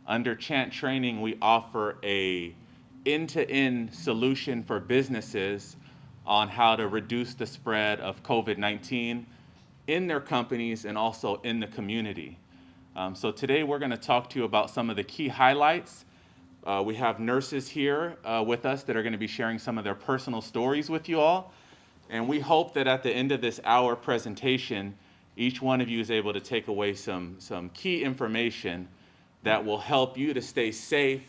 Under C.H.A.N.T training, we offer a end-to-end solution for businesses on how to reduce the spread of COVID-19 in their companies and also in the community. So today we're going to talk to you about some of the key highlights. We have nurses here with us that are going to be sharing some of their personal stories with you all. And we hope that at the end of this hour presentation, each one of you is able to take away some key information that will help you to stay safe,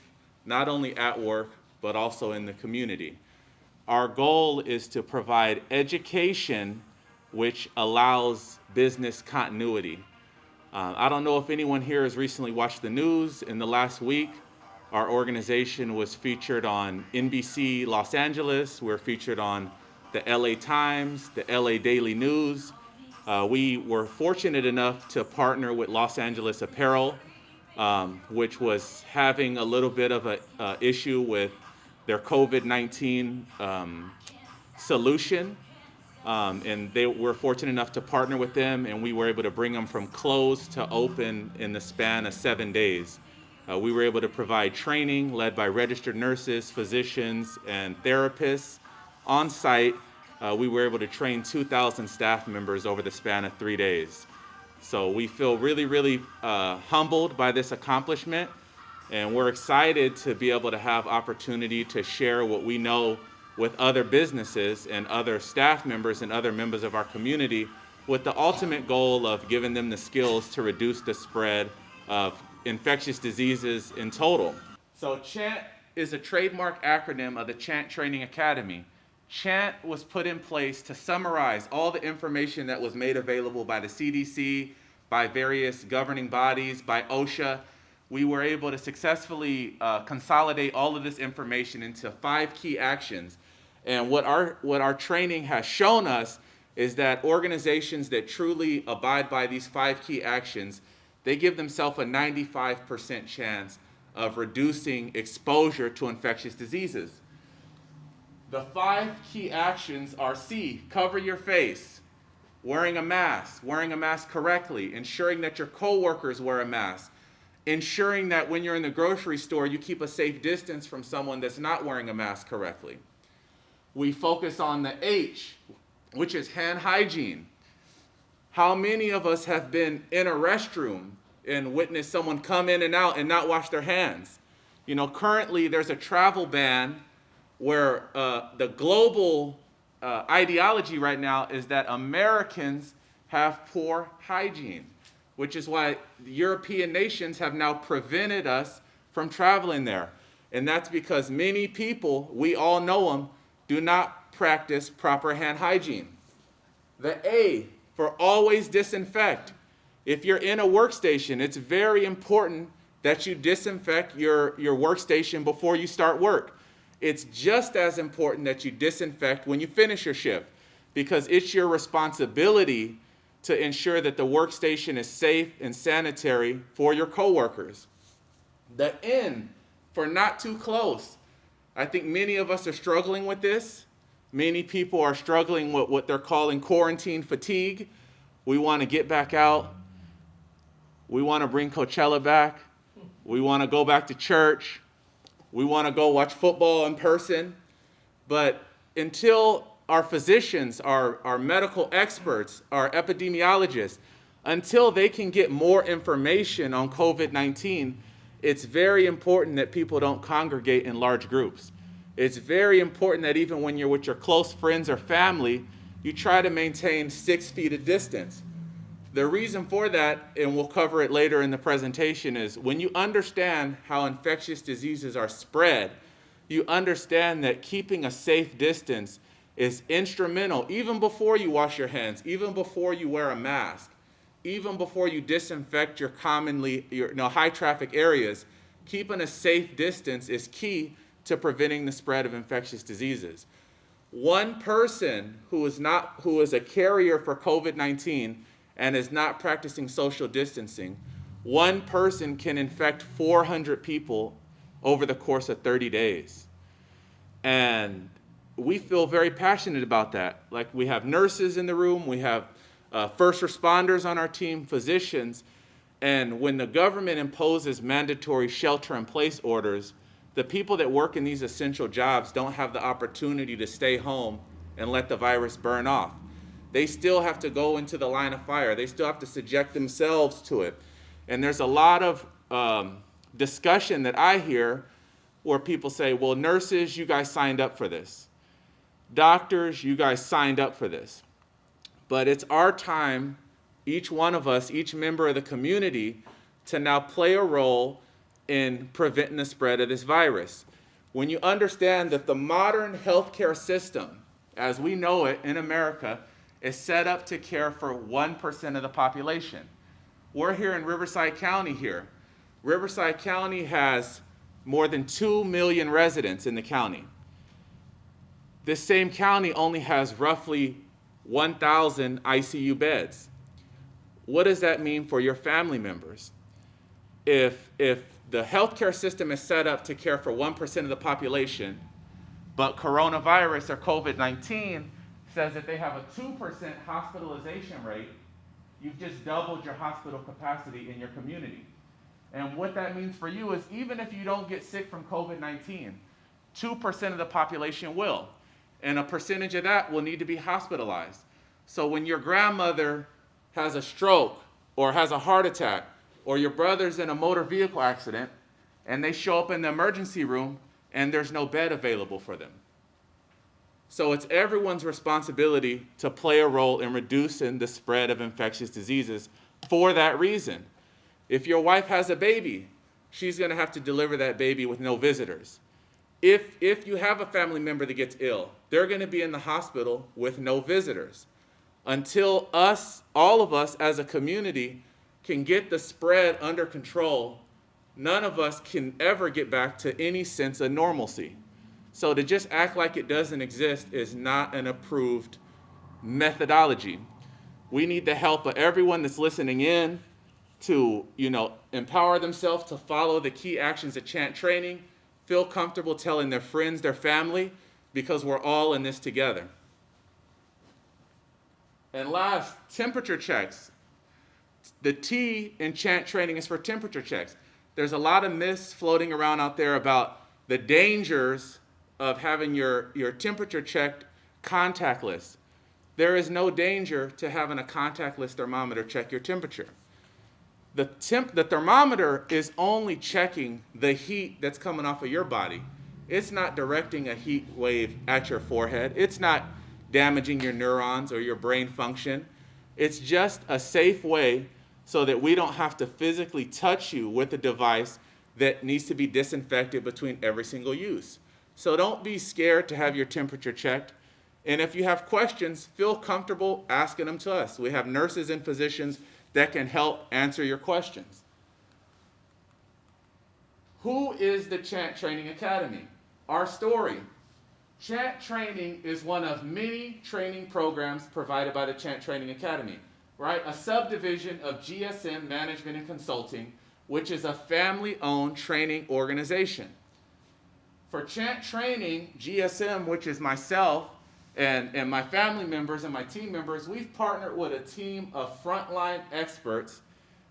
not only at work, but also in the community. Our goal is to provide education which allows business continuity. I don't know if anyone here has recently watched the news. In the last week, our organization was featured on NBC Los Angeles. We're featured on the LA Times, the LA Daily News. We were fortunate enough to partner with Los Angeles Apparel, which was having a little bit of an issue with their COVID-19 solution. And they were fortunate enough to partner with them, and we were able to bring them from closed to open in the span of 7 days. We were able to provide training led by registered nurses, physicians, and therapists on site. We were able to train 2,000 staff members over the span of 3 days. So we feel really humbled by this accomplishment, and we're excited to be able to have opportunity to share what we know with other businesses and other staff members and other members of our community, with the ultimate goal of giving them the skills to reduce the spread of infectious diseases in total. So C.H.A.N.T is a trademark acronym of the C.H.A.N.T Training Academy. C.H.A.N.T was put in place to summarize all the information that was made available by the CDC, by various governing bodies, by OSHA. We were able to successfully consolidate all of this information into 5 key actions. And what our training has shown us is that organizations that truly abide by these 5 key actions, they give themselves a 95% chance of reducing exposure to infectious diseases. The 5 key actions are C, cover your face, wearing a mask correctly, ensuring that your coworkers wear a mask, ensuring that when you're in the grocery store, you keep a safe distance from someone that's not wearing a mask correctly. We focus on the H, which is hand hygiene. How many of us have been in a restroom and witnessed someone come in and out and not wash their hands? You know, currently there's a travel ban where the global ideology right now is that Americans have poor hygiene, which is why the European nations have now prevented us from traveling there. And that's because many people, we all know them, do not practice proper hand hygiene. The A, for always disinfect. If you're in a workstation, it's very important that you disinfect your workstation before you start work. It's just as important that you disinfect when you finish your shift, because it's your responsibility to ensure that the workstation is safe and sanitary for your coworkers. The N, for not too close. I think many of us are struggling with this. Many people are struggling with what they're calling quarantine fatigue. We want to get back out. We want to bring Coachella back. We want to go back to church. We want to go watch football in person. But until our physicians, our medical experts, our epidemiologists, until they can get more information on COVID-19, it's very important that people don't congregate in large groups. It's very important that even when you're with your close friends or family, you try to maintain 6 feet of distance. The reason for that, and we'll cover it later in the presentation, is when you understand how infectious diseases are spread, you understand that keeping a safe distance is instrumental, even before you wash your hands, even before you wear a mask, even before you disinfect your high traffic areas. Keeping a safe distance is key to preventing the spread of infectious diseases. One person who is a carrier for COVID-19 and is not practicing social distancing, one person can infect 400 people over the course of 30 days. And we feel very passionate about that. Like, we have nurses in the room, we have first responders on our team, physicians, And when the government imposes mandatory shelter-in-place orders, the people that work in these essential jobs don't have the opportunity to stay home and let the virus burn off. They still have to go into the line of fire. They still have to subject themselves to it. And there's a lot of discussion that I hear where people say, well, nurses, you guys signed up for this. Doctors, you guys signed up for this. But it's our time, each one of us, each member of the community, to now play a role in preventing the spread of this virus. When you understand that the modern healthcare system, as we know it in America, is set up to care for 1% of the population. We're here in Riverside County here. Riverside County has more than 2 million residents in the county. This same county only has roughly 1,000 ICU beds. What does that mean for your family members? If the healthcare system is set up to care for 1% of the population, but coronavirus or COVID-19 says that they have a 2% hospitalization rate, you've just doubled your hospital capacity in your community. And what that means for you is even if you don't get sick from COVID-19, 2% of the population will. And a percentage of that will need to be hospitalized. So when your grandmother has a stroke or has a heart attack, or your brother's in a motor vehicle accident, and they show up in the emergency room and there's no bed available for them. So it's everyone's responsibility to play a role in reducing the spread of infectious diseases for that reason. If your wife has a baby, she's going to have to deliver that baby with no visitors. If you have a family member that gets ill, they're going to be in the hospital with no visitors. Until all of us as a community can get the spread under control, none of us can ever get back to any sense of normalcy. So to just act like it doesn't exist is not an approved methodology. We need the help of everyone that's listening in to, empower themselves to follow the key actions of C.H.A.N.T training, feel comfortable telling their friends, their family, because we're all in this together. And last, temperature checks. The T in C.H.A.N.T training is for temperature checks. There's a lot of myths floating around out there about the dangers of having your temperature checked contactless. There is no danger to having a contactless thermometer check your temperature. The thermometer is only checking the heat that's coming off of your body. It's not directing a heat wave at your forehead. It's not damaging your neurons or your brain function. It's just a safe way so that we don't have to physically touch you with a device that needs to be disinfected between every single use. So don't be scared to have your temperature checked. And if you have questions, feel comfortable asking them to us. We have nurses and physicians that can help answer your questions. Who is the C.H.A.N.T Training Academy? Our story. C.H.A.N.T Training is one of many training programs provided by the C.H.A.N.T Training Academy, right? A subdivision of GSM Management and Consulting, which is a family-owned training organization. For C.H.A.N.T Training, GSM, which is myself and my family members and my team members, we've partnered with a team of frontline experts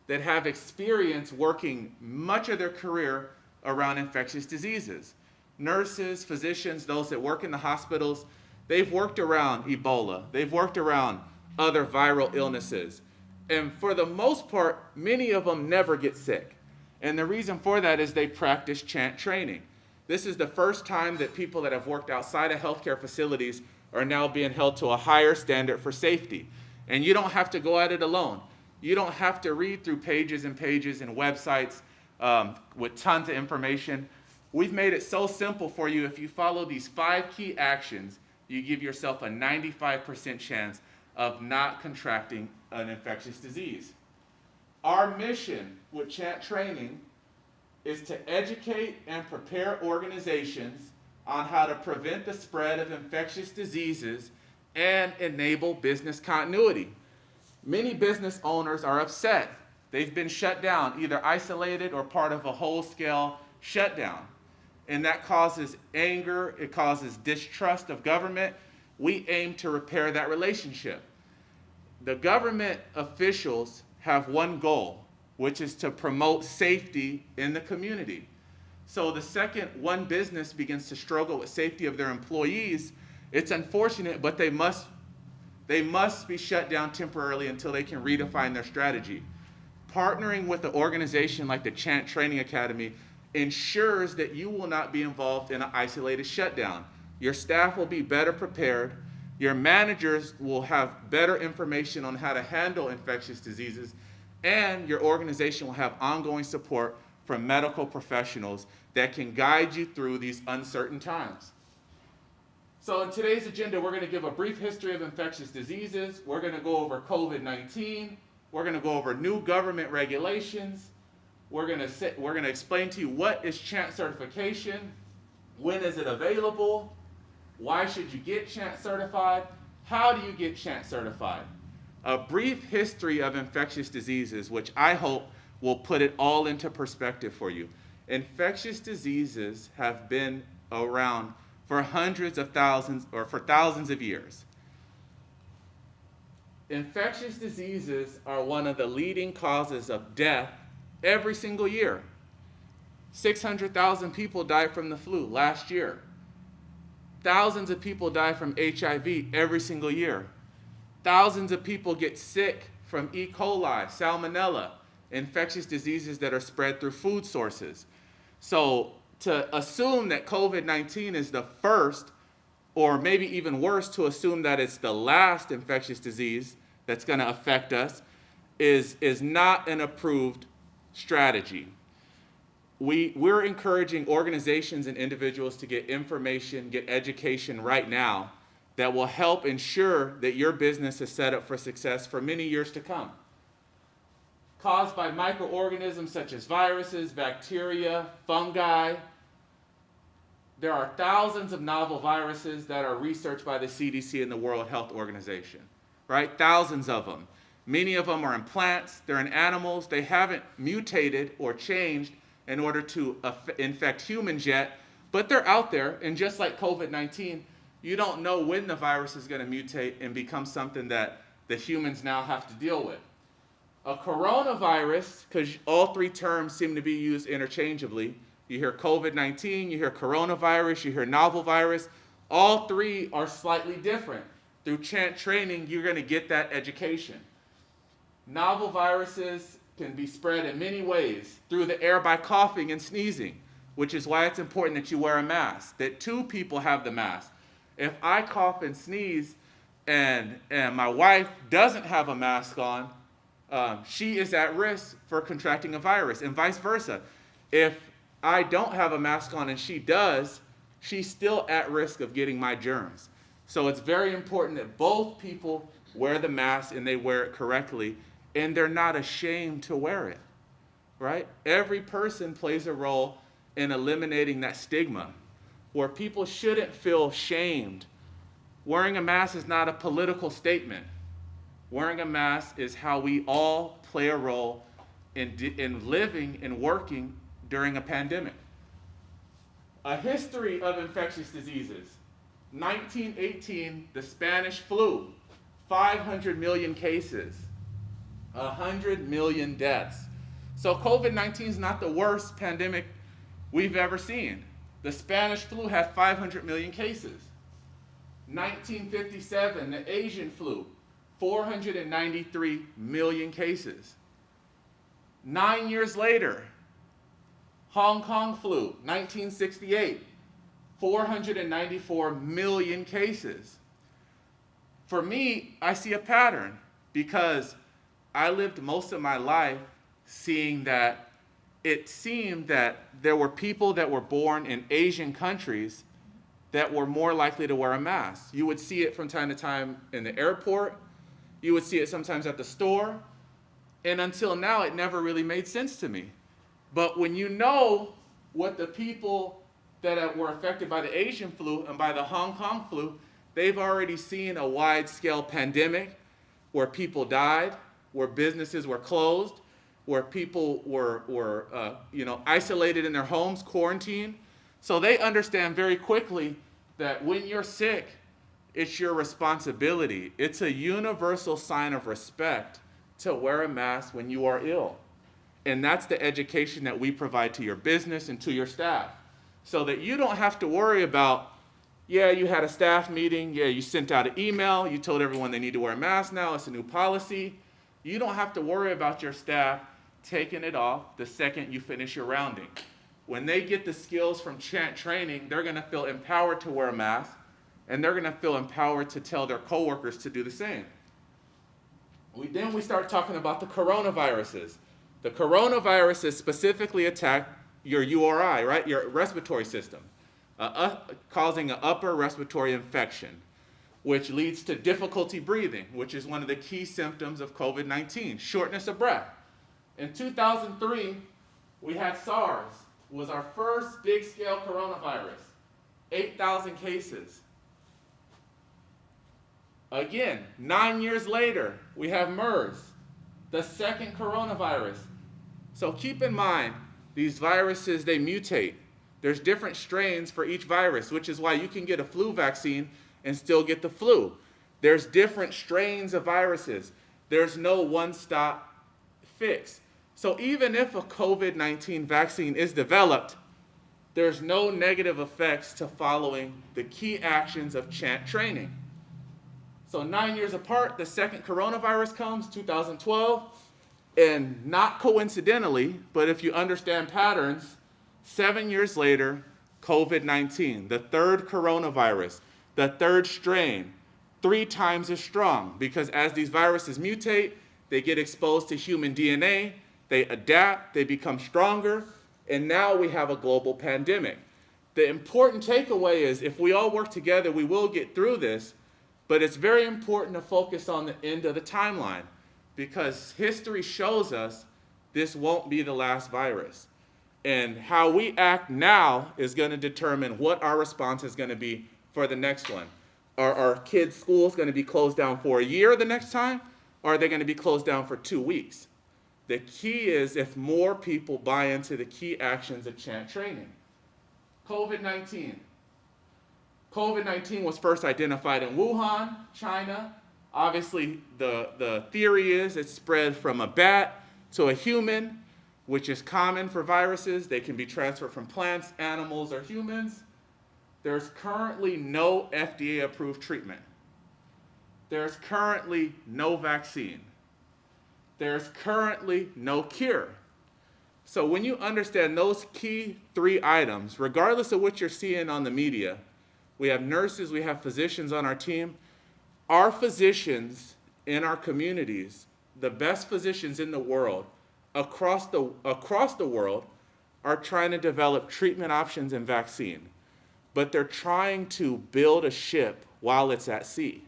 that have experience working much of their career around infectious diseases. Nurses, physicians, those that work in the hospitals, they've worked around Ebola. They've worked around other viral illnesses. And for the most part, many of them never get sick. And the reason for that is they practice C.H.A.N.T training. This is the first time that people that have worked outside of healthcare facilities are now being held to a higher standard for safety. And you don't have to go at it alone. You don't have to read through pages and pages and websites with tons of information. We've made it so simple for you. If you follow these 5 key actions, you give yourself a 95% chance of not contracting an infectious disease. Our mission with C.H.A.N.T training is to educate and prepare organizations on how to prevent the spread of infectious diseases and enable business continuity. Many business owners are upset. They've been shut down, either isolated or part of a whole-scale shutdown. And that causes anger, it causes distrust of government. We aim to repair that relationship. The government officials have one goal, which is to promote safety in the community. So the second one business begins to struggle with safety of their employees, it's unfortunate, but they must be shut down temporarily until they can redefine their strategy. Partnering with an organization like the C.H.A.N.T Training Academy ensures that you will not be involved in an isolated shutdown. Your staff will be better prepared. Your managers will have better information on how to handle infectious diseases, and your organization will have ongoing support from medical professionals that can guide you through these uncertain times. So in today's agenda, we're going to give a brief history of infectious diseases. We're going to go over COVID-19. We're going to go over new government regulations. We're going to explain to you what is C.H.A.N.T certification, when is it available, why should you get C.H.A.N.T certified, how do you get C.H.A.N.T certified. A brief history of infectious diseases, which I hope will put it all into perspective for you. Infectious diseases have been around for hundreds of thousands or for thousands of years. Infectious diseases are one of the leading causes of death every single year. 600,000 people died from the flu last year. Thousands of people die from HIV every single year. Thousands of people get sick from E. coli, salmonella, infectious diseases that are spread through food sources. So to assume that COVID-19 is the first, or maybe even worse, to assume that it's the last infectious disease that's going to affect us is not an approved strategy. We're encouraging organizations and individuals to get information, get education right now that will help ensure that your business is set up for success for many years to come. Caused by microorganisms such as viruses, bacteria, fungi. There are thousands of novel viruses that are researched by the CDC and the World Health Organization, right? Thousands of them. Many of them are in plants, they're in animals, they haven't mutated or changed in order to infect humans yet, but they're out there, and just like COVID-19, you don't know when the virus is going to mutate and become something that the humans now have to deal with. A coronavirus, because all three terms seem to be used interchangeably. You hear COVID-19, you hear coronavirus, you hear novel virus. All three are slightly different. Through C.H.A.N.T training, you're going to get that education. Novel viruses can be spread in many ways, through the air by coughing and sneezing, which is why it's important that you wear a mask, that two people have the mask. If I cough and sneeze and my wife doesn't have a mask on, she is at risk for contracting a virus, and vice versa. If I don't have a mask on and she does, she's still at risk of getting my germs. So it's very important that both people wear the mask and they wear it correctly, and they're not ashamed to wear it, right? Every person plays a role in eliminating that stigma, where people shouldn't feel shamed. Wearing a mask is not a political statement. Wearing a mask is how we all play a role in living and working during a pandemic. A history of infectious diseases. 1918, the Spanish flu, 500 million cases, 100 million deaths. So COVID-19 is not the worst pandemic we've ever seen. The Spanish flu had 500 million cases. 1957, the Asian flu, 493 million cases. 9 years later, Hong Kong flu, 1968, 494 million cases. For me, I see a pattern because I lived most of my life seeing that it seemed that there were people that were born in Asian countries that were more likely to wear a mask. You would see it from time to time in the airport. You would see it sometimes at the store. And until now, it never really made sense to me. But when you know what the people that were affected by the Asian flu and by the Hong Kong flu, they've already seen a wide-scale pandemic where people died, where businesses were closed, where people were isolated in their homes, quarantined. So they understand very quickly that when you're sick, it's your responsibility. It's a universal sign of respect to wear a mask when you are ill. And that's the education that we provide to your business and to your staff, so that you don't have to worry about, yeah, you had a staff meeting, yeah, you sent out an email, you told everyone they need to wear a mask now, it's a new policy. You don't have to worry about your staff taking it off the second you finish your rounding. When they get the skills from C.H.A.N.T training, they're gonna feel empowered to wear a mask, and they're gonna feel empowered to tell their coworkers to do the same. Then we start talking about the coronaviruses. The coronaviruses specifically attack your URI, right? Your respiratory system, causing an upper respiratory infection, which leads to difficulty breathing, which is one of the key symptoms of COVID-19, shortness of breath. In 2003, we had SARS, was our first big-scale coronavirus, 8,000 cases. Again, 9 years later, we have MERS, the second coronavirus. So keep in mind, these viruses, they mutate. There's different strains for each virus, which is why you can get a flu vaccine and still get the flu. There's different strains of viruses. There's no one-stop fix. So even if a COVID-19 vaccine is developed, there's no negative effects to following the key actions of C.H.A.N.T training. So 9 years apart, the second coronavirus comes, 2012, and not coincidentally, but if you understand patterns, 7 years later, COVID-19, the third coronavirus, the third strain, 3 times as strong, because as these viruses mutate, they get exposed to human DNA, they adapt, they become stronger, and now we have a global pandemic. The important takeaway is if we all work together, we will get through this. But it's very important to focus on the end of the timeline, because history shows us this won't be the last virus. And how we act now is going to determine what our response is going to be for the next one. Are our kids' schools going to be closed down for a year the next time? Or are they going to be closed down for 2 weeks? The key is if more people buy into the key actions of C.H.A.N.T training. COVID-19. COVID-19 was first identified in Wuhan, China. Obviously, the theory is it spread from a bat to a human, which is common for viruses. They can be transferred from plants, animals, or humans. There's currently no FDA-approved treatment. There's currently no vaccine. There's currently no cure. So when you understand those key 3 items, regardless of what you're seeing on the media, we have nurses, we have physicians on our team. Our physicians in our communities, the best physicians in the world, across the world, are trying to develop treatment options and vaccine. But they're trying to build a ship while it's at sea.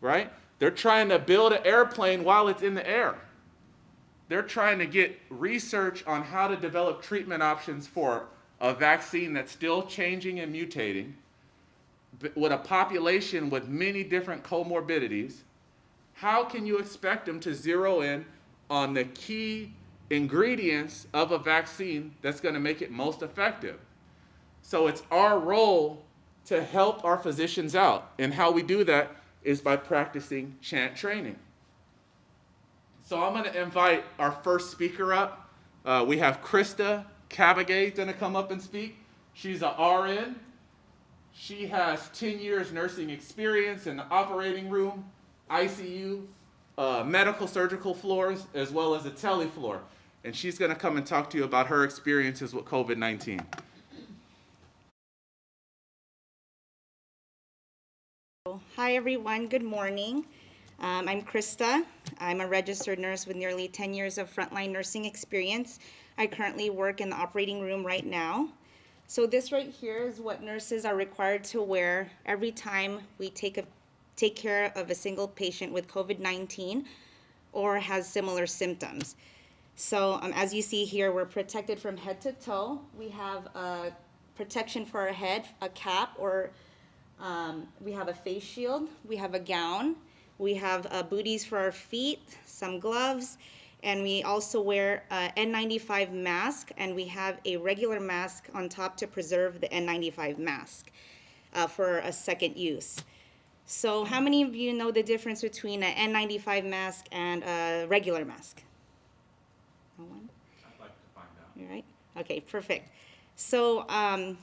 Right? They're trying to build an airplane while it's in the air. They're trying to get research on how to develop treatment options for a vaccine that's still changing and mutating, with a population with many different comorbidities. How can you expect them to zero in on the key ingredients of a vaccine that's going to make it most effective? So it's our role to help our physicians out, and how we do that is by practicing C.H.A.N.T training. So I'm going to invite our first speaker up. We have Krista Cabagay going to come up and speak. She's an RN. She has 10 years nursing experience in the operating room, ICU, medical surgical floors, as well as a tele floor. And she's going to come and talk to you about her experiences with COVID-19. Hi everyone, good morning. I'm Krista. I'm a registered nurse with nearly 10 years of frontline nursing experience. I currently work in the operating room right now. So this right here is what nurses are required to wear every time we take care of a single patient with COVID-19 or has similar symptoms. So as you see here, we're protected from head to toe. We have a protection for our head, a cap, or we have a face shield, we have a gown, we have booties for our feet, some gloves, and we also wear an N95 mask, and we have a regular mask on top to preserve the N95 mask for a second use. So how many of you know the difference between an N95 mask and a regular mask? Wrong one? I'd like to find out. You're right? Okay, perfect. So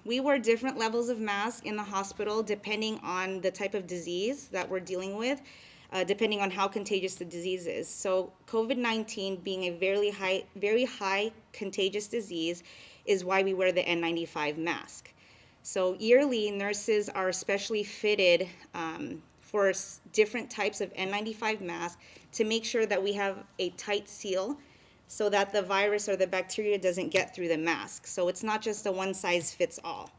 we wear different levels of mask in the hospital depending on the type of disease that we're dealing with, depending on how contagious the disease is. So COVID-19 being a very high contagious disease is why we wear the N95 mask. So yearly, nurses are specially fitted for different types of N95 masks to make sure that we have a tight seal so that the virus or the bacteria doesn't get through the mask. So it's not just a one size fits all.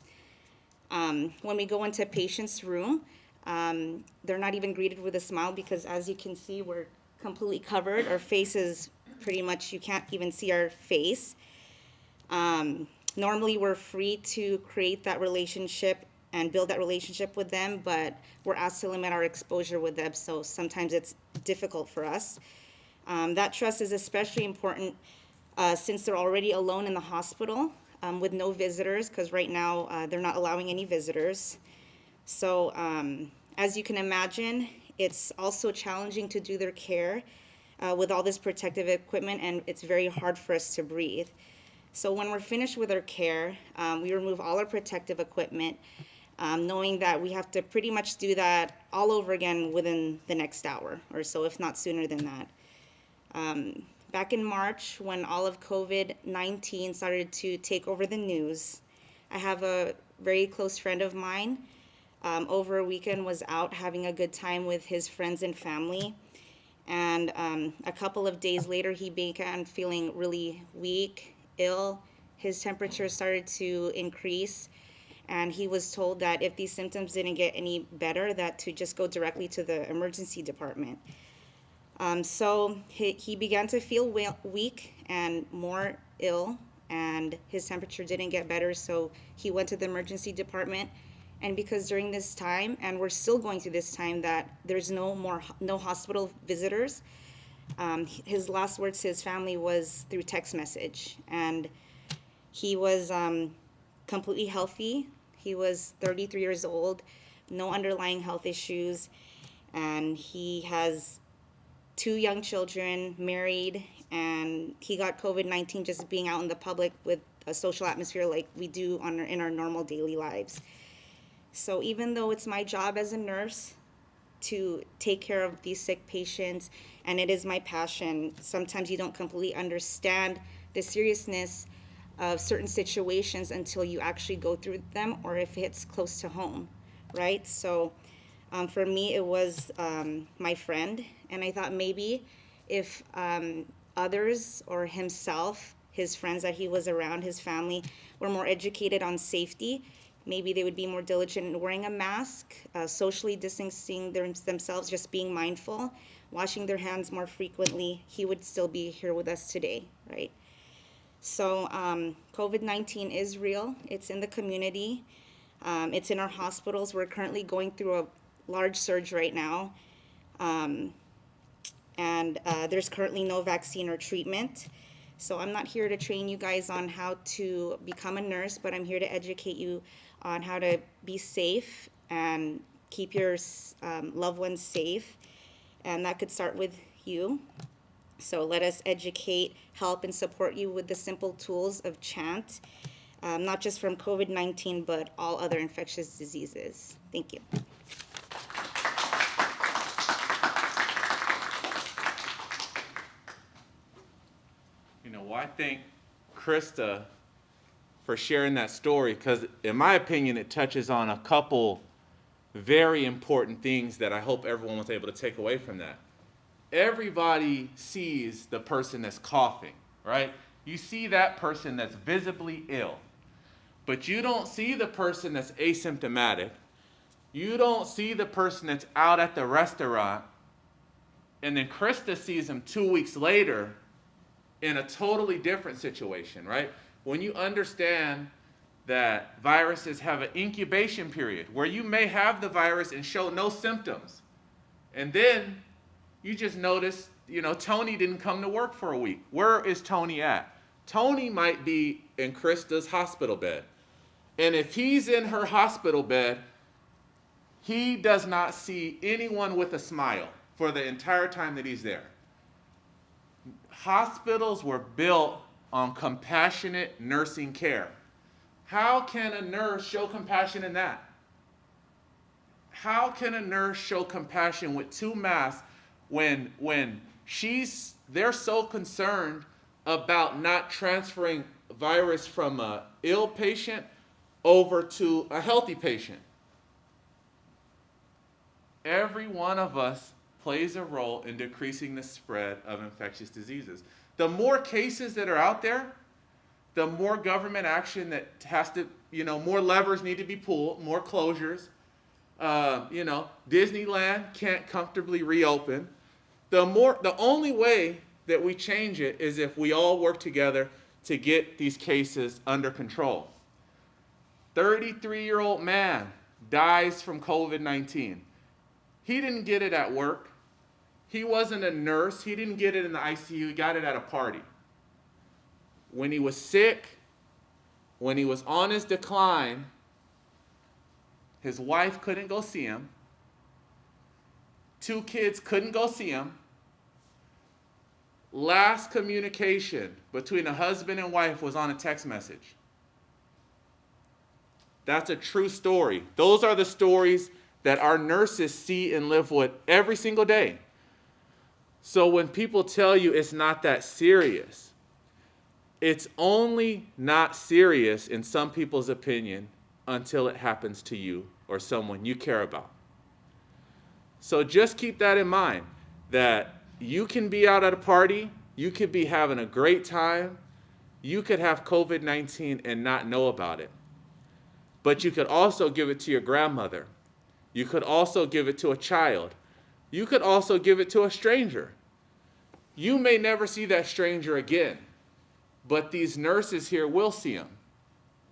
When we go into a patient's room, they're not even greeted with a smile because as you can see, we're completely covered. Our faces, pretty much, you can't even see our face. Normally we're free to create that relationship and build that relationship with them, but we're asked to limit our exposure with them, so sometimes it's difficult for us. That trust is especially important since they're already alone in the hospital with no visitors, because right now they're not allowing any visitors. So as you can imagine, it's also challenging to do their care with all this protective equipment, and it's very hard for us to breathe. So when we're finished with our care, we remove all our protective equipment, knowing that we have to pretty much do that all over again within the next hour or so, if not sooner than that. Back in March, when all of COVID-19 started to take over the news, I have a very close friend of mine over a weekend was out having a good time with his friends and family. And a couple of days later, he began feeling really weak, ill. His temperature started to increase. And he was told that if these symptoms didn't get any better, that to just go directly to the emergency department. So he began to feel weak and more ill, and his temperature didn't get better, so he went to the emergency department. And because during this time, and we're still going through this time, that there's no hospital visitors, his last words to his family was through text message. And he was completely healthy. He was 33 years old, no underlying health issues, and he has 2 young children, married, and he got COVID-19 just being out in the public with a social atmosphere like we do in our normal daily lives. So even though it's my job as a nurse to take care of these sick patients, and it is my passion, sometimes you don't completely understand the seriousness of certain situations until you actually go through them or if it's close to home, right? So for me, it was my friend, and I thought maybe if others or himself, his friends that he was around, his family, were more educated on safety, maybe they would be more diligent in wearing a mask, socially distancing themselves, just being mindful, washing their hands more frequently, he would still be here with us today, right? So COVID-19 is real. It's in the community. It's in our hospitals. We're currently going through a large surge right now. And there's currently no vaccine or treatment. So I'm not here to train you guys on how to become a nurse, but I'm here to educate you on how to be safe and keep your loved ones safe. And that could start with you. So let us educate, help, and support you with the simple tools of C.H.A.N.T, not just from COVID-19, but all other infectious diseases. Thank you. You know, well, I thank Krista for sharing that story because, in my opinion, it touches on a couple very important things that I hope everyone was able to take away from that. Everybody sees the person that's coughing, right? You see that person that's visibly ill, but you don't see the person that's asymptomatic. You don't see the person that's out at the restaurant, and then Krista sees him 2 weeks later in a totally different situation, right? When you understand that viruses have an incubation period where you may have the virus and show no symptoms, and then you just notice, you know, Tony didn't come to work for a week. Where is Tony at? Tony might be in Krista's hospital bed. And if he's in her hospital bed, he does not see anyone with a smile for the entire time that he's there. Hospitals were built on compassionate nursing care. How can a nurse show compassion in that? How can a nurse show compassion with two masks when they're so concerned about not transferring virus from a ill patient over to a healthy patient? Every one of us plays a role in decreasing the spread of infectious diseases. The more cases that are out there, the more government action that has to, more levers need to be pulled, more closures. Disneyland can't comfortably reopen. The only way that we change it is if we all work together to get these cases under control. 33-year-old man dies from COVID-19. He didn't get it at work. He wasn't a nurse. He didn't get it in the ICU. He got it at a party. When he was sick, when he was on his decline, his wife couldn't go see him. 2 kids couldn't go see him. Last communication between a husband and wife was on a text message. That's a true story. Those are the stories that our nurses see and live with every single day. So when people tell you it's not that serious, it's only not serious in some people's opinion until it happens to you or someone you care about. So just keep that in mind, that you can be out at a party, you could be having a great time, you could have COVID-19 and not know about it. But you could also give it to your grandmother. You could also give it to a child. You could also give it to a stranger. You may never see that stranger again, but these nurses here will see them.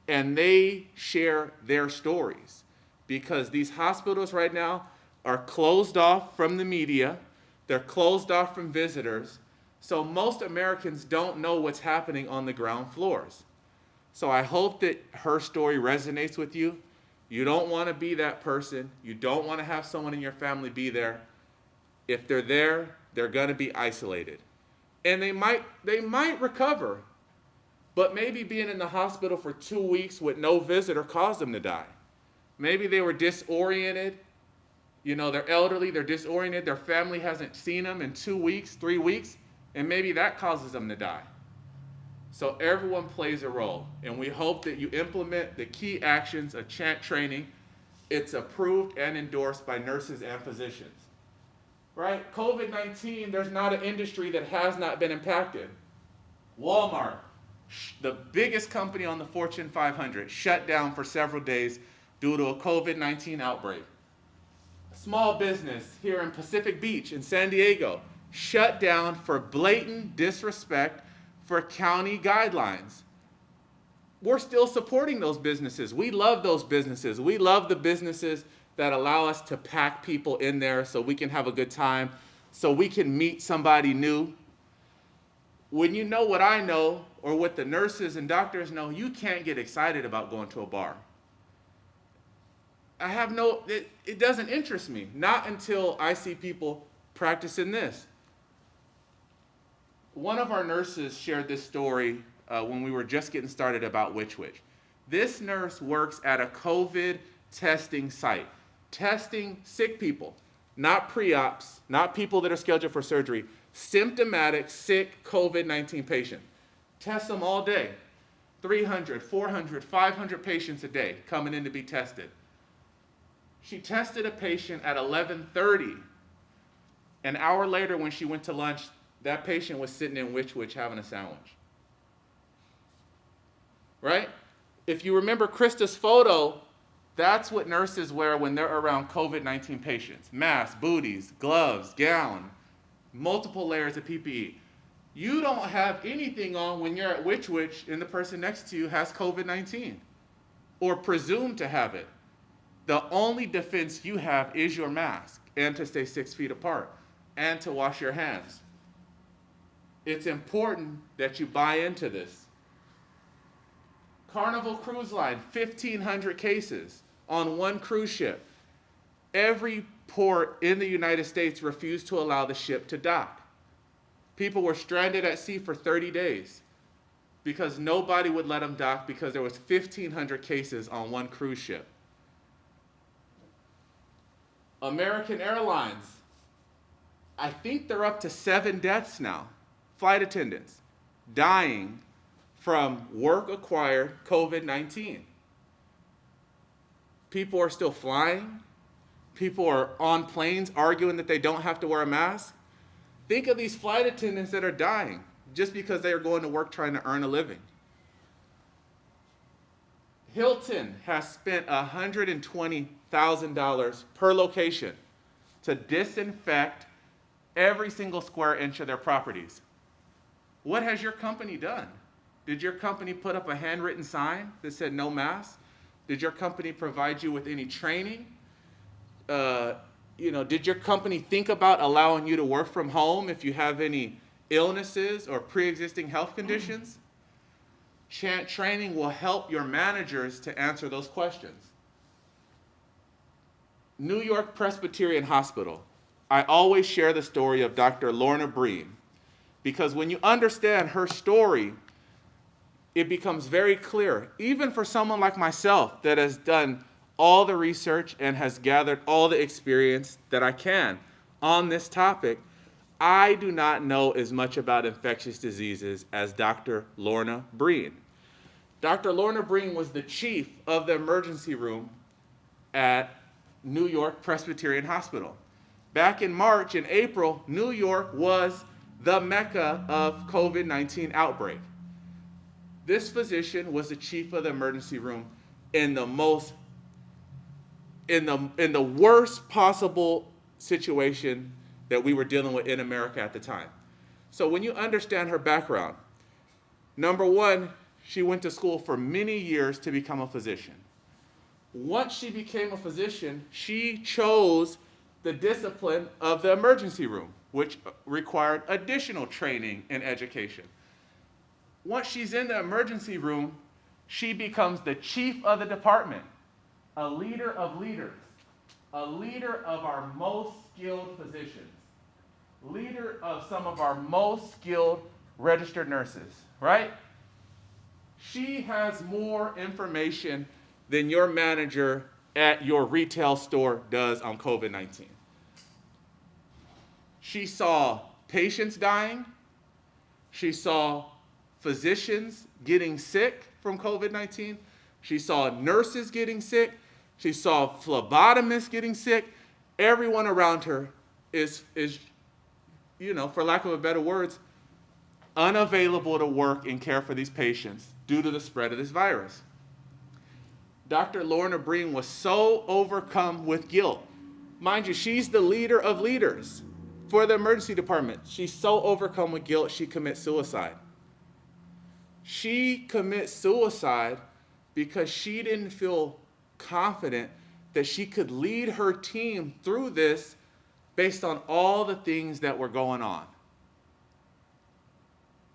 And they share their stories, because these hospitals right now are closed off from the media. They're closed off from visitors. So most Americans don't know what's happening on the ground floors. So I hope that her story resonates with you. You don't want to be that person. You don't want to have someone in your family be there. If they're there, they're going to be isolated. And they might recover. But maybe being in the hospital for 2 weeks with no visitor caused them to die. Maybe they were disoriented. They're elderly, they're disoriented, their family hasn't seen them in 2 weeks, 3 weeks, and maybe that causes them to die. So everyone plays a role, and we hope that you implement the key actions of C.H.A.N.T training. It's approved and endorsed by nurses and physicians. Right? COVID-19, there's not an industry that has not been impacted. Walmart, the biggest company on the Fortune 500, shut down for several days due to a COVID-19 outbreak. Small business here in Pacific Beach in San Diego shut down for blatant disrespect for county guidelines. We're still supporting those businesses. We love those businesses. We love the businesses that allow us to pack people in there so we can have a good time, so we can meet somebody new. When you know what I know, or what the nurses and doctors know, you can't get excited about going to a bar. It doesn't interest me, not until I see people practicing this. One of our nurses shared this story when we were just getting started about Which. This nurse works at a COVID testing site, testing sick people, not pre-ops, not people that are scheduled for surgery, symptomatic, sick COVID-19 patient. Test them all day. 300, 400, 500 patients a day coming in to be tested. She tested a patient at 11:30. An hour later, when she went to lunch, that patient was sitting in Which having a sandwich. Right? If you remember Krista's photo, that's what nurses wear when they're around COVID-19 patients. Masks, booties, gloves, gown, multiple layers of PPE. You don't have anything on when you're at Which and the person next to you has COVID-19 or presumed to have it. The only defense you have is your mask, and to stay 6 feet apart, and to wash your hands. It's important that you buy into this. Carnival Cruise Line, 1,500 cases on one cruise ship. Every port in the United States refused to allow the ship to dock. People were stranded at sea for 30 days because nobody would let them dock because there was 1,500 cases on one cruise ship. American Airlines, I think they're up to 7 deaths now, flight attendants dying from work-acquired COVID-19. People are still flying. People are on planes arguing that they don't have to wear a mask. Think of these flight attendants that are dying just because they are going to work trying to earn a living. Hilton has spent $120,000 per location to disinfect every single square inch of their properties. What has your company done? Did your company put up a handwritten sign that said no mask? Did your company provide you with any training? Did your company think about allowing you to work from home if you have any illnesses or pre-existing health conditions? C.H.A.N.T training will help your managers to answer those questions. New York Presbyterian Hospital. I always share the story of Dr. Lorna Breen because when you understand her story, it becomes very clear, even for someone like myself that has done all the research and has gathered all the experience that I can on this topic, I do not know as much about infectious diseases as Dr. Lorna Breen. Dr. Lorna Breen was the chief of the emergency room at New York Presbyterian Hospital. Back in March and April, New York was the mecca of COVID-19 outbreak. This physician was the chief of the emergency room in the worst possible situation that we were dealing with in America at the time. So when you understand her background, number one, she went to school for many years to become a physician. Once she became a physician, she chose the discipline of the emergency room, which required additional training and education. Once she's in the emergency room, she becomes the chief of the department, a leader of leaders, a leader of our most skilled physicians, leader of some of our most skilled registered nurses, right? She has more information than your manager at your retail store does on COVID-19. She saw patients dying. She saw physicians getting sick from COVID-19. She saw nurses getting sick. She saw phlebotomists getting sick. Everyone around her is, for lack of a better words, unavailable to work and care for these patients due to the spread of this virus. Dr. Lorna Breen was so overcome with guilt. Mind you, she's the leader of leaders for the emergency department. She's so overcome with guilt, she commits suicide. She commits suicide because she didn't feel confident that she could lead her team through this based on all the things that were going on.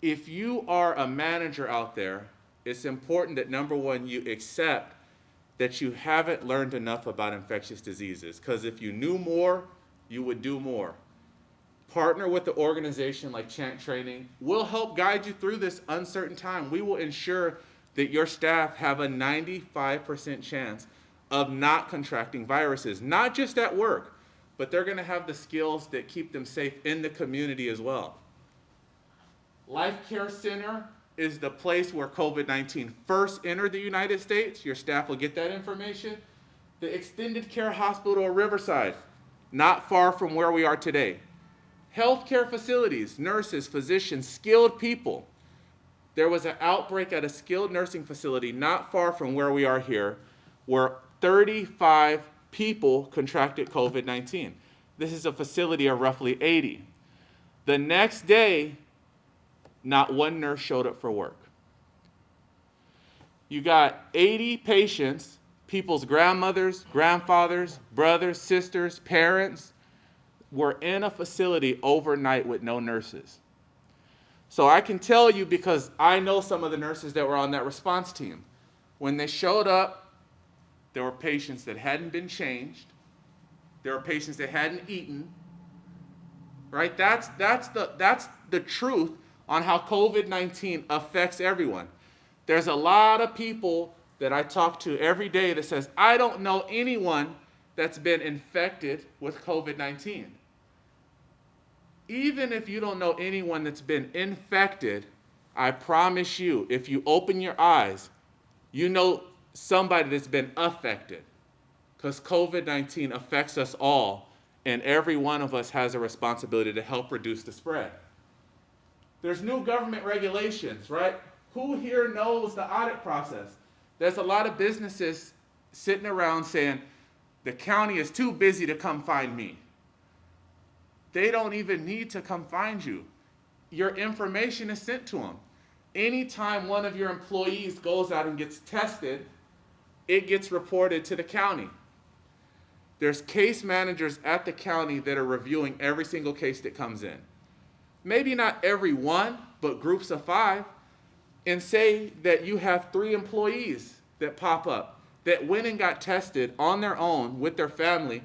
If you are a manager out there, it's important that number one, you accept that you haven't learned enough about infectious diseases, because if you knew more, you would do more. Partner with the organization like C.H.A.N.T Training. We'll help guide you through this uncertain time. We will ensure that your staff have a 95% chance of not contracting viruses, not just at work, but they're going to have the skills that keep them safe in the community as well. Life Care Center is the place where COVID-19 first entered the United States. Your staff will get that information. The Extended Care Hospital of Riverside, not far from where we are today. Healthcare facilities, nurses, physicians, skilled people. There was an outbreak at a skilled nursing facility not far from where we are here, where 35 people contracted COVID-19. This is a facility of roughly 80. The next day, not one nurse showed up for work. You got 80 patients, people's grandmothers, grandfathers, brothers, sisters, parents, were in a facility overnight with no nurses. So I can tell you, because I know some of the nurses that were on that response team. When they showed up, there were patients that hadn't been changed. There were patients that hadn't eaten. right? That's the truth on how COVID-19 affects everyone. There's a lot of people that I talk to every day that says, I don't know anyone that's been infected with COVID-19. Even if you don't know anyone that's been infected, I promise you, if you open your eyes, you know somebody that's been affected. Because COVID-19 affects us all, and every one of us has a responsibility to help reduce the spread. There's new government regulations, right? Who here knows the audit process? There's a lot of businesses sitting around saying, the county is too busy to come find me. They don't even need to come find you. Your information is sent to them. Anytime one of your employees goes out and gets tested, it gets reported to the county. There's case managers at the county that are reviewing every single case that comes in. Maybe not every one, but groups of 5. And say that you have 3 employees that pop up that went and got tested on their own with their family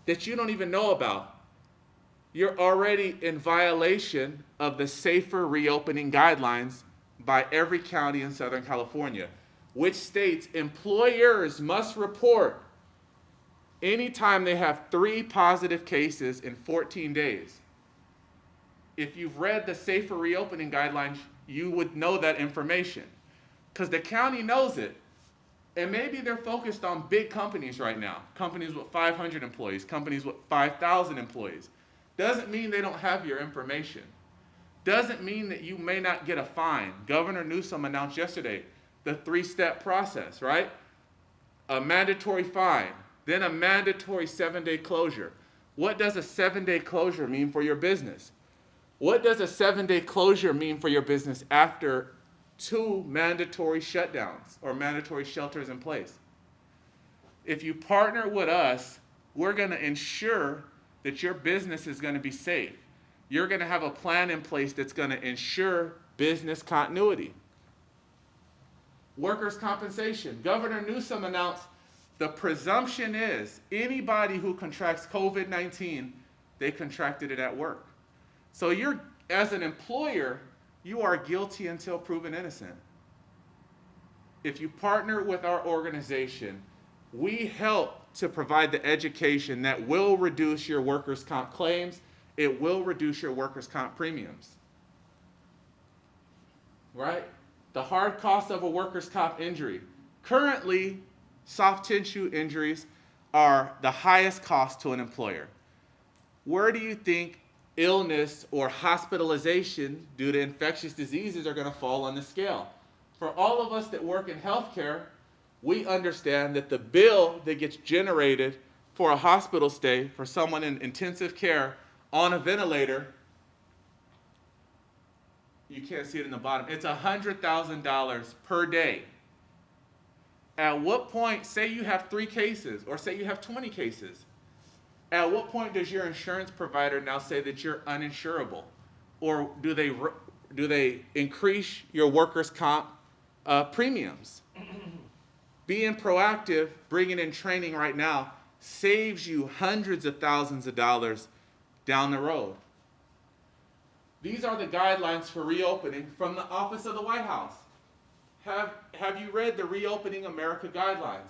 that you don't even know about. You're already in violation of the safer reopening guidelines by every county in Southern California, which states employers must report anytime they have 3 positive cases in 14 days. If you've read the safer reopening guidelines, you would know that information because the county knows it. And maybe they're focused on big companies right now, companies with 500 employees, companies with 5,000 employees. Doesn't mean they don't have your information. Doesn't mean that you may not get a fine. Governor Newsom announced yesterday the 3-step process, right? A mandatory fine, then a mandatory 7-day closure. What does a 7-day closure mean for your business? What does a 7-day closure mean for your business after 2 mandatory shutdowns or mandatory shelters in place? If you partner with us, we're going to ensure that your business is going to be safe. You're going to have a plan in place that's going to ensure business continuity. Workers' compensation. Governor Newsom announced the presumption is anybody who contracts COVID-19, they contracted it at work. So you're, as an employer, you are guilty until proven innocent. If you partner with our organization, we help to provide the education that will reduce your workers' comp claims. It will reduce your workers' comp premiums. Right? The hard cost of a workers' comp injury. Currently, soft tissue injuries are the highest cost to an employer. Where do you think illness or hospitalization due to infectious diseases are going to fall on the scale? For all of us that work in healthcare, we understand that the bill that gets generated for a hospital stay for someone in intensive care on a ventilator, you can't see it in the bottom, it's $100,000 per day. At what point, say you have 3 cases, or say you have 20 cases, at what point does your insurance provider now say that you're uninsurable? Or do they increase your workers' comp premiums? Being proactive, bringing in training right now, saves you hundreds of thousands of dollars down the road. These are the guidelines for reopening from the Office of the White House. Have you read the Reopening America guidelines?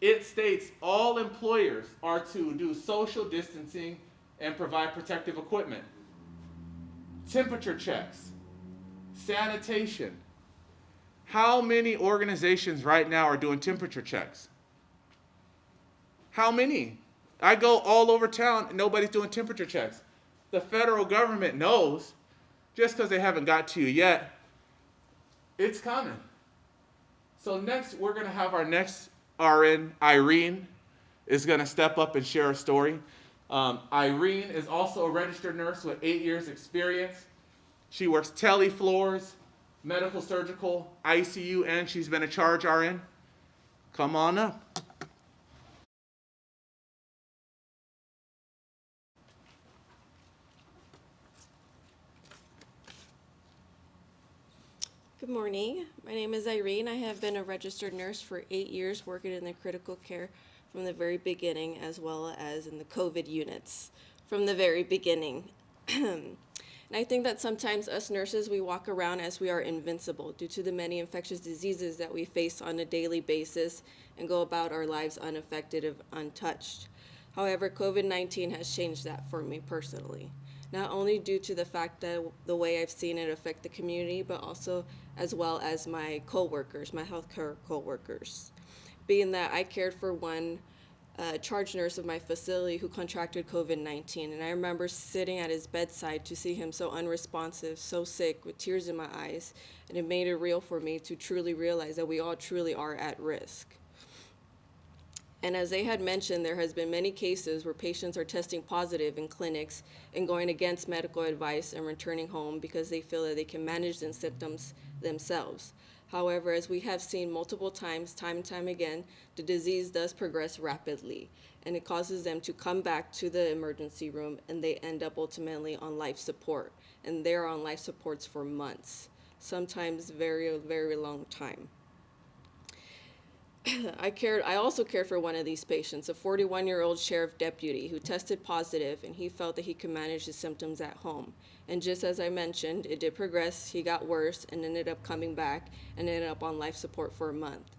It states all employers are to do social distancing and provide protective equipment, temperature checks, sanitation. How many organizations right now are doing temperature checks? How many? I go all over town and nobody's doing temperature checks. The federal government knows, just because they haven't got to you yet, it's coming. So next, we're going to have our next RN, Irene, is going to step up and share a story. Irene is also a registered nurse with 8 years experience. She works tele floors, medical, surgical, ICU, and she's been a charge RN. Come on up. Good morning. My name is Irene. I have been a registered nurse for 8 years, working in the critical care from the very beginning, as well as in the COVID units from the very beginning. And I think that sometimes us nurses, we walk around as we are invincible due to the many infectious diseases that we face on a daily basis and go about our lives unaffected and untouched. However, COVID-19 has changed that for me personally, not only due to the fact that the way I've seen it affect the community, but also as well as my coworkers, my healthcare coworkers. Being that I cared for one charge nurse of my facility who contracted COVID-19, and I remember sitting at his bedside to see him so unresponsive, so sick, with tears in my eyes, and it made it real for me to truly realize that we all truly are at risk. And as they had mentioned, there has been many cases where patients are testing positive in clinics and going against medical advice and returning home because they feel that they can manage the symptoms themselves. However, as we have seen multiple times, time and time again, the disease does progress rapidly, and it causes them to come back to the emergency room, and they end up ultimately on life support. And they're on life supports for months, sometimes very, very long time. I also cared for one of these patients, a 41-year-old sheriff deputy who tested positive, and he felt that he could manage his symptoms at home. And just as I mentioned, it did progress, he got worse, and ended up coming back and ended up on life support for a month.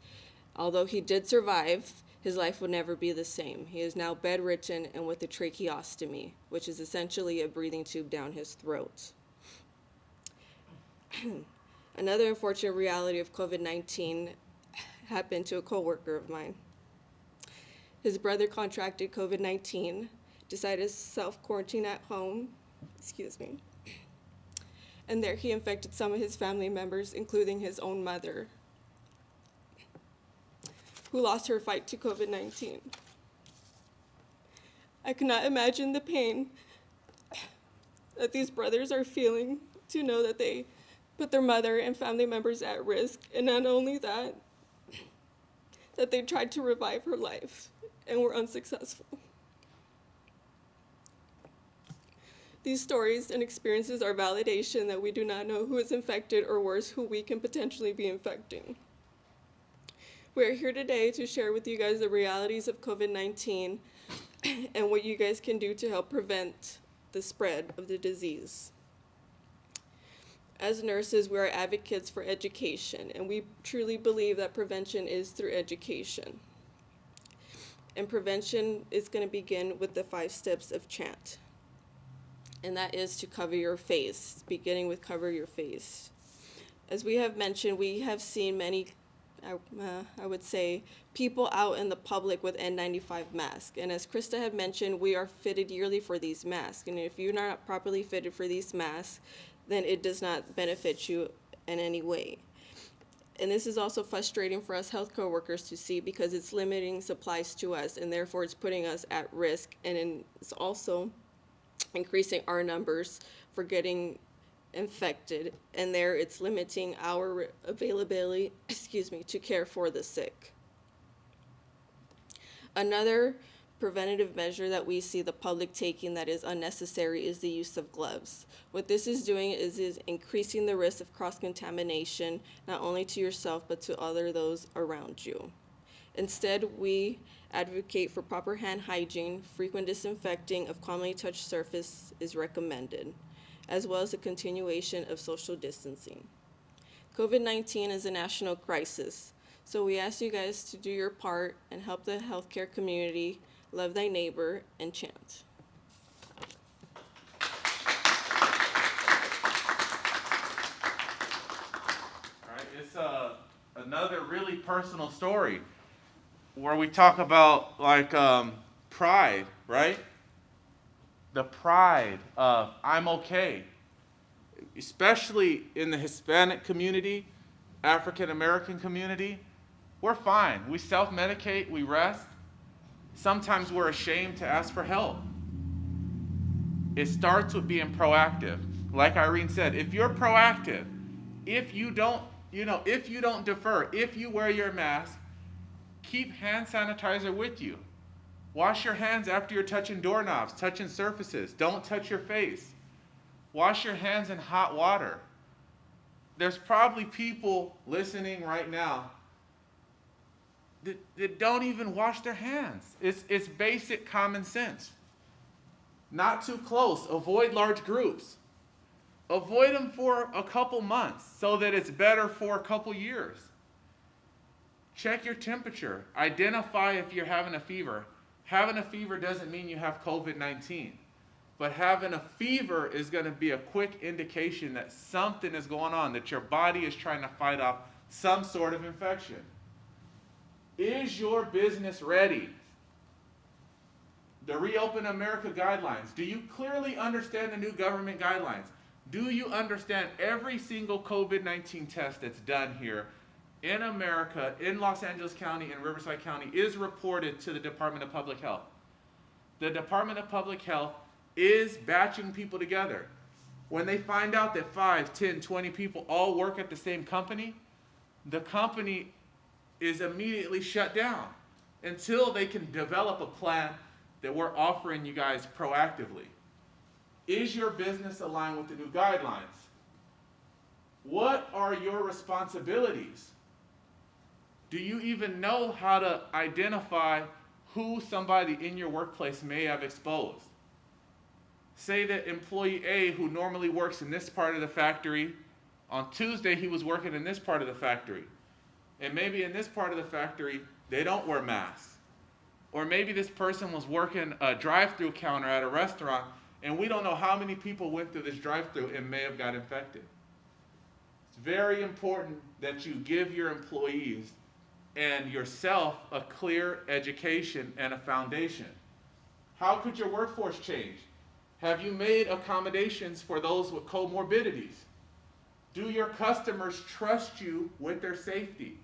Although he did survive, his life would never be the same. He is now bedridden and with a tracheostomy, which is essentially a breathing tube down his throat. Another unfortunate reality of COVID-19 happened to a coworker of mine. His brother contracted COVID-19, decided to self-quarantine at home, and there he infected some of his family members, including his own mother, who lost her fight to COVID-19. I cannot imagine the pain that these brothers are feeling to know that they put their mother and family members at risk, and not only that, that they tried to revive her life and were unsuccessful. These stories and experiences are validation that we do not know who is infected, or worse, who we can potentially be infecting. We are here today to share with you guys the realities of COVID-19 and what you guys can do to help prevent the spread of the disease. As nurses, we are advocates for education, and we truly believe that prevention is through education. And prevention is going to begin with the 5 steps of C.H.A.N.T. And that is to cover your face, beginning with cover your face. As we have mentioned, we have seen many, I would say, people out in the public with N95 masks. And as Krista had mentioned, we are fitted yearly for these masks. And if you're not properly fitted for these masks, then it does not benefit you in any way. And this is also frustrating for us healthcare workers to see, because it's limiting supplies to us, and therefore it's putting us at risk, and it's also increasing our numbers for getting infected, and there it's limiting our availability, to care for the sick. Another preventative measure that we see the public taking that is unnecessary is the use of gloves. What this is doing is increasing the risk of cross-contamination, not only to yourself, but to those around you. Instead, we advocate for proper hand hygiene. Frequent disinfecting of commonly touched surface is recommended, as well as the continuation of social distancing. COVID-19 is a national crisis, so we ask you guys to do your part and help the healthcare community. Love thy neighbor, and C.H.A.N.T. All right, it's another really personal story where we talk about pride, right? The pride of I'm okay, especially in the Hispanic community, African American community. We're fine. We self-medicate, we rest. Sometimes we're ashamed to ask for help. It starts with being proactive. Like Irene said, if you're proactive, if you don't defer, if you wear your mask, keep hand sanitizer with you. Wash your hands after you're touching doorknobs, touching surfaces. Don't touch your face. Wash your hands in hot water. There's probably people listening right now that don't even wash their hands. It's basic common sense. Not too close. Avoid large groups. Avoid them for a couple months so that it's better for a couple years. Check your temperature. Identify if you're having a fever. Having a fever doesn't mean you have COVID-19. But having a fever is going to be a quick indication that something is going on, that your body is trying to fight off some sort of infection. Is your business ready? The Reopen America guidelines. Do you clearly understand the new government guidelines? Do you understand every single COVID-19 test that's done here in America, in Los Angeles County and Riverside County, is reported to the Department of Public Health? The Department of Public Health is batching people together. When they find out that 5, 10, 20 people all work at the same company, the company is immediately shut down until they can develop a plan that we're offering you guys proactively. Is your business aligned with the new guidelines? What are your responsibilities? Do you even know how to identify who somebody in your workplace may have exposed? Say that employee A, who normally works in this part of the factory, on Tuesday he was working in this part of the factory. And maybe in this part of the factory, they don't wear masks. Or maybe this person was working a drive-through counter at a restaurant, and we don't know how many people went through this drive-through and may have got infected. It's very important that you give your employees and yourself a clear education and a foundation. How could your workforce change? Have you made accommodations for those with comorbidities? Do your customers trust you with their safety?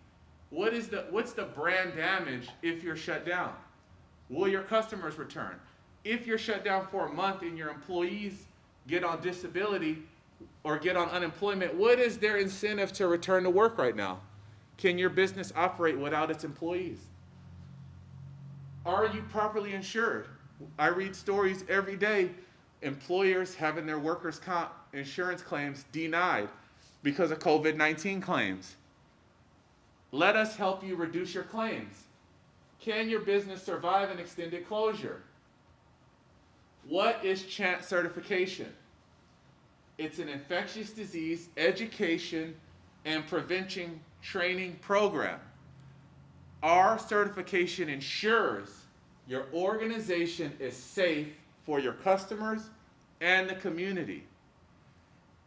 What's the brand damage if you're shut down? Will your customers return? If you're shut down for a month and your employees get on disability or get on unemployment, what is their incentive to return to work right now? Can your business operate without its employees? Are you properly insured? I read stories every day, employers having their workers' comp insurance claims denied because of COVID-19 claims. Let us help you reduce your claims. Can your business survive an extended closure? What is C.H.A.N.T certification? It's an infectious disease education and prevention training program. Our certification ensures your organization is safe for your customers and the community.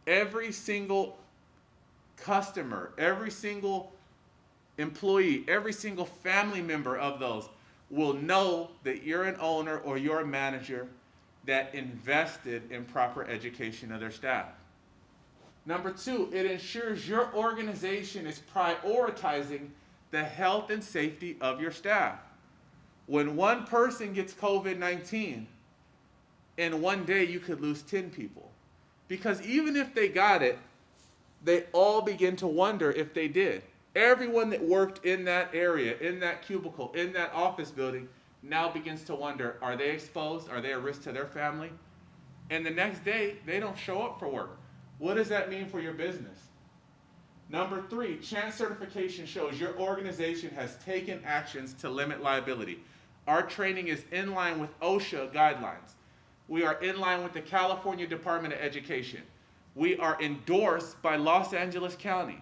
Every single customer, every single employee, every single family member of those will know that you're an owner or you're a manager that invested in proper education of their staff. Number two, it ensures your organization is prioritizing the health and safety of your staff. When one person gets COVID-19, in one day you could lose 10 people. Because even if they got it, they all begin to wonder if they did. Everyone that worked in that area, in that cubicle, in that office building, now begins to wonder, are they exposed? Are they a risk to their family? And the next day, they don't show up for work. What does that mean for your business? Number three, C.H.A.N.T certification shows your organization has taken actions to limit liability. Our training is in line with OSHA guidelines. We are in line with the California Department of Education. We are endorsed by Los Angeles County.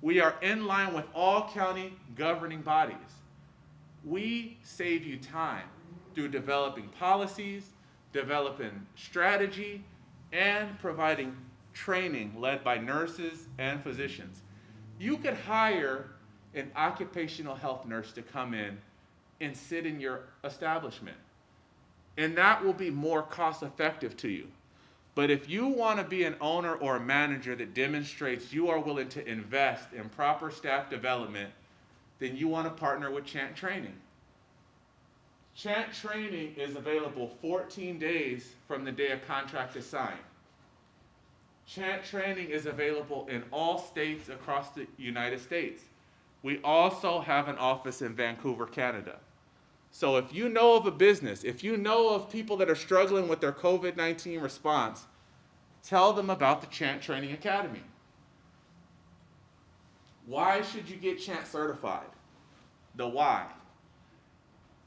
We are in line with all county governing bodies. We save you time through developing policies, developing strategy, and providing training led by nurses and physicians. You could hire an occupational health nurse to come in and sit in your establishment, and that will be more cost effective to you. But if you want to be an owner or a manager that demonstrates you are willing to invest in proper staff development, then you want to partner with C.H.A.N.T Training. C.H.A.N.T Training is available 14 days from the day a contract is signed. C.H.A.N.T Training is available in all states across the United States. We also have an office in Vancouver, Canada. So if you know of a business, if you know of people that are struggling with their COVID-19 response, tell them about the C.H.A.N.T Training Academy. Why should you get C.H.A.N.T certified? The why.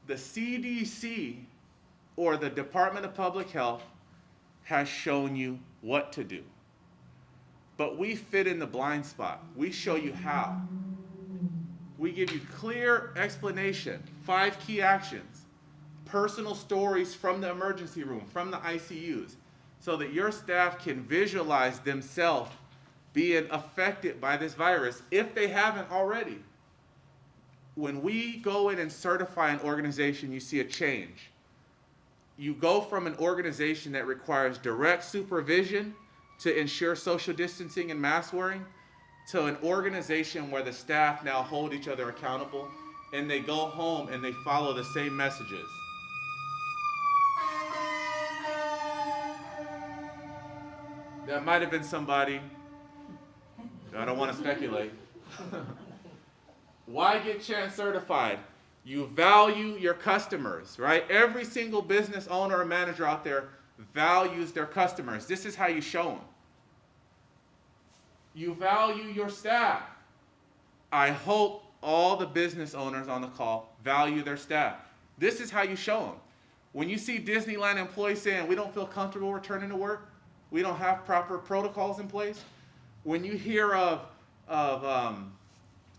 The CDC or the Department of Public Health has shown you what to do. But we fit in the blind spot. We show you how. We give you clear explanation, 5 key actions, personal stories from the emergency room, from the ICUs, so that your staff can visualize themselves being affected by this virus if they haven't already. When we go in and certify an organization, you see a change. You go from an organization that requires direct supervision to ensure social distancing and mask wearing to an organization where the staff now hold each other accountable and they go home and they follow the same messages. That might have been somebody. I don't want to speculate. Why get C.H.A.N.T certified? You value your customers, right? Every single business owner or manager out there values their customers. This is how you show them. You value your staff. I hope all the business owners on the call value their staff. This is how you show them. When you see Disneyland employees saying, we don't feel comfortable returning to work, we don't have proper protocols in place. When you hear of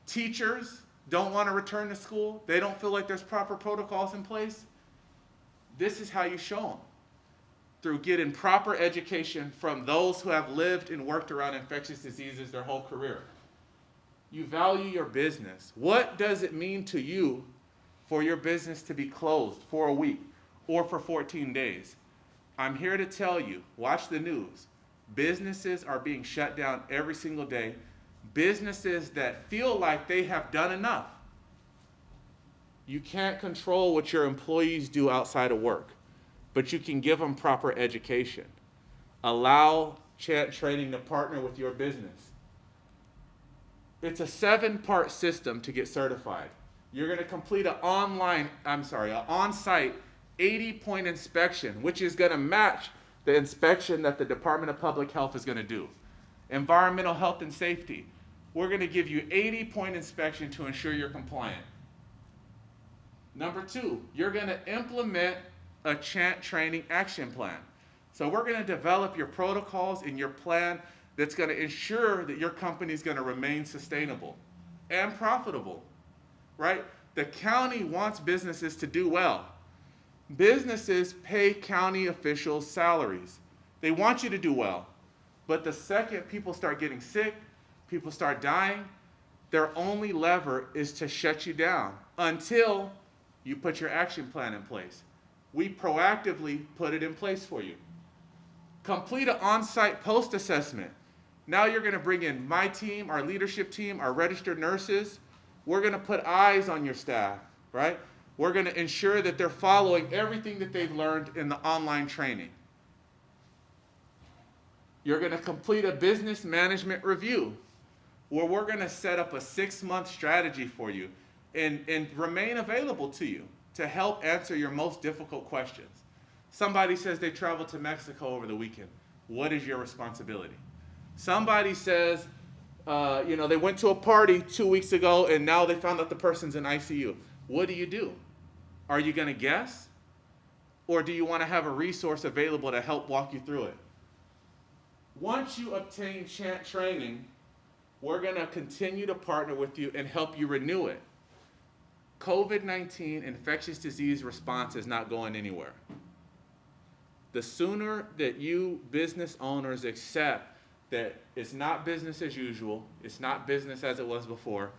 teachers don't want to return to school, they don't feel like there's proper protocols in place, this is how you show them. Through getting proper education from those who have lived and worked around infectious diseases their whole career. You value your business. What does it mean to you for your business to be closed for a week or for 14 days? I'm here to tell you, watch the news. Businesses are being shut down every single day. Businesses that feel like they have done enough. You can't control what your employees do outside of work, but you can give them proper education. Allow C.H.A.N.T training to partner with your business. It's a 7-part system to get certified. You're going to complete an on-site 80-point inspection, which is going to match the inspection that the Department of Public Health is going to do. Environmental health and safety. We're going to give you 80-point inspection to ensure you're compliant. Number 2, you're going to implement a C.H.A.N.T training action plan. So we're going to develop your protocols and your plan that's going to ensure that your company is going to remain sustainable and profitable, right? The county wants businesses to do well. Businesses pay county officials salaries. They want you to do well. But the second people start getting sick, people start dying, their only lever is to shut you down until you put your action plan in place. We proactively put it in place for you. Complete an on-site post-assessment. Now you're going to bring in my team, our leadership team, our registered nurses. We're going to put eyes on your staff, right? We're going to ensure that they're following everything that they've learned in the online training. You're going to complete a business management review where we're going to set up a 6-month strategy for you and remain available to you to help answer your most difficult questions. Somebody says they traveled to Mexico over the weekend. What is your responsibility? Somebody says, they went to a party 2 weeks ago and now they found out the person's in ICU. What do you do? Are you going to guess? Or do you want to have a resource available to help walk you through it? Once you obtain C.H.A.N.T training, we're going to continue to partner with you and help you renew it. COVID-19 infectious disease response is not going anywhere. The sooner that you business owners accept that it's not business as usual, it's not business as it was before,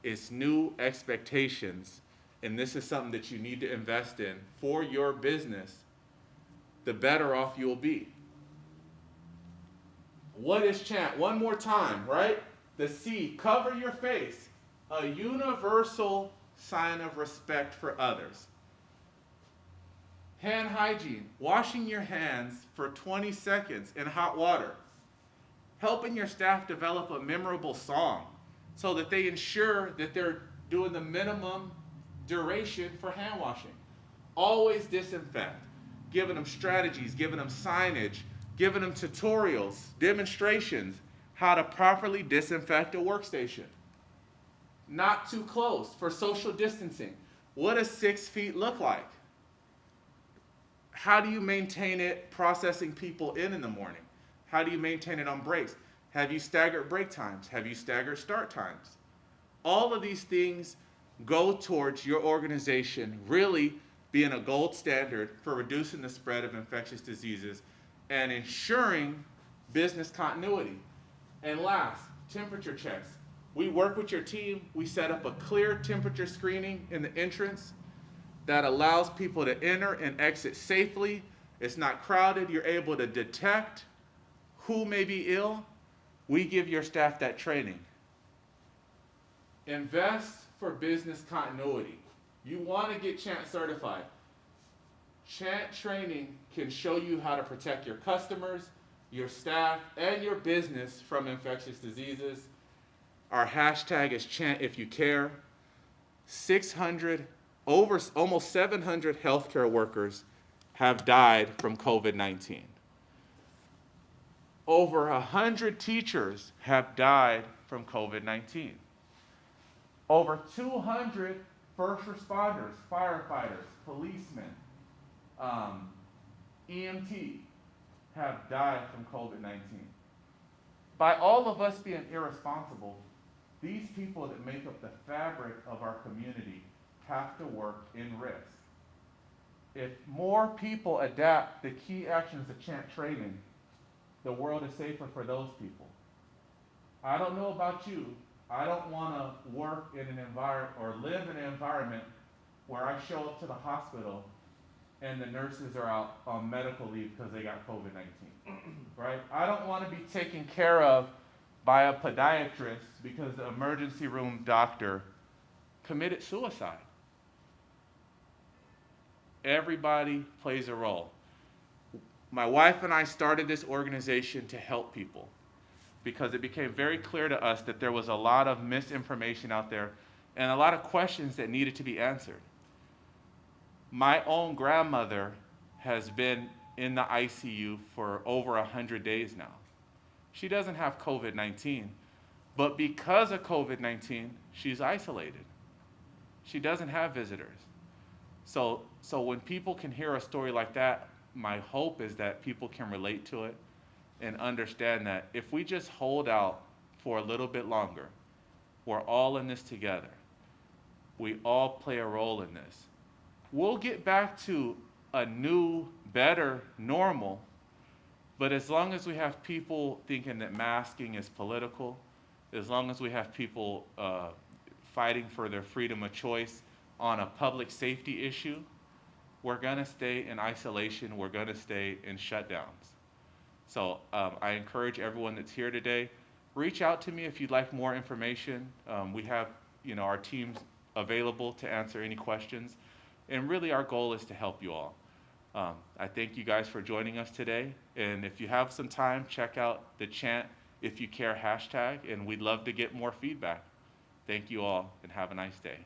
it's new expectations, and this is something that you need to invest in for your business, the better off you'll be. What is C.H.A.N.T? One more time, right? The C, cover your face, a universal sign of respect for others. Hand hygiene, washing your hands for 20 seconds in hot water. Helping your staff develop a memorable song so that they ensure that they're doing the minimum duration for hand washing. Always disinfect, giving them strategies, giving them signage, giving them tutorials, demonstrations, how to properly disinfect a workstation. Not too close for social distancing. What does 6 feet look like? How do you maintain it processing people in the morning? How do you maintain it on breaks? Have you staggered break times? Have you staggered start times? All of these things go towards your organization really being a gold standard for reducing the spread of infectious diseases and ensuring business continuity. And last, temperature checks. We work with your team. We set up a clear temperature screening in the entrance that allows people to enter and exit safely. It's not crowded. You're able to detect who may be ill. We give your staff that training. Invest for business continuity. You want to get C.H.A.N.T certified. C.H.A.N.T training can show you how to protect your customers, your staff, and your business from infectious diseases. Our hashtag is C.H.A.N.T if you care. 600, almost 700 healthcare workers have died from COVID-19. Over 100 teachers have died from COVID-19. Over 200 first responders, firefighters, policemen, EMT have died from COVID-19. By all of us being irresponsible, these people that make up the fabric of our community have to work in risk. If more people adapt the key actions of C.H.A.N.T training, the world is safer for those people. I don't know about you. I don't want to work in an environment or live in an environment where I show up to the hospital and the nurses are out on medical leave because they got COVID-19, right? I don't want to be taken care of by a podiatrist because the emergency room doctor committed suicide. Everybody plays a role. My wife and I started this organization to help people because it became very clear to us that there was a lot of misinformation out there and a lot of questions that needed to be answered. My own grandmother has been in the ICU for over 100 days now. She doesn't have COVID-19, but because of COVID-19, she's isolated. She doesn't have visitors. So when people can hear a story like that, my hope is that people can relate to it and understand that if we just hold out for a little bit longer, we're all in this together. We all play a role in this. We'll get back to a new, better normal, but as long as we have people thinking that masking is political, as long as we have people fighting for their freedom of choice on a public safety issue, we're gonna stay in isolation, we're gonna stay in shutdowns. So I encourage everyone that's here today, reach out to me if you'd like more information. We have our teams available to answer any questions. And really our goal is to help you all. I thank you guys for joining us today. And if you have some time, check out the C.H.A.N.T if you care hashtag, and we'd love to get more feedback. Thank you all and have a nice day.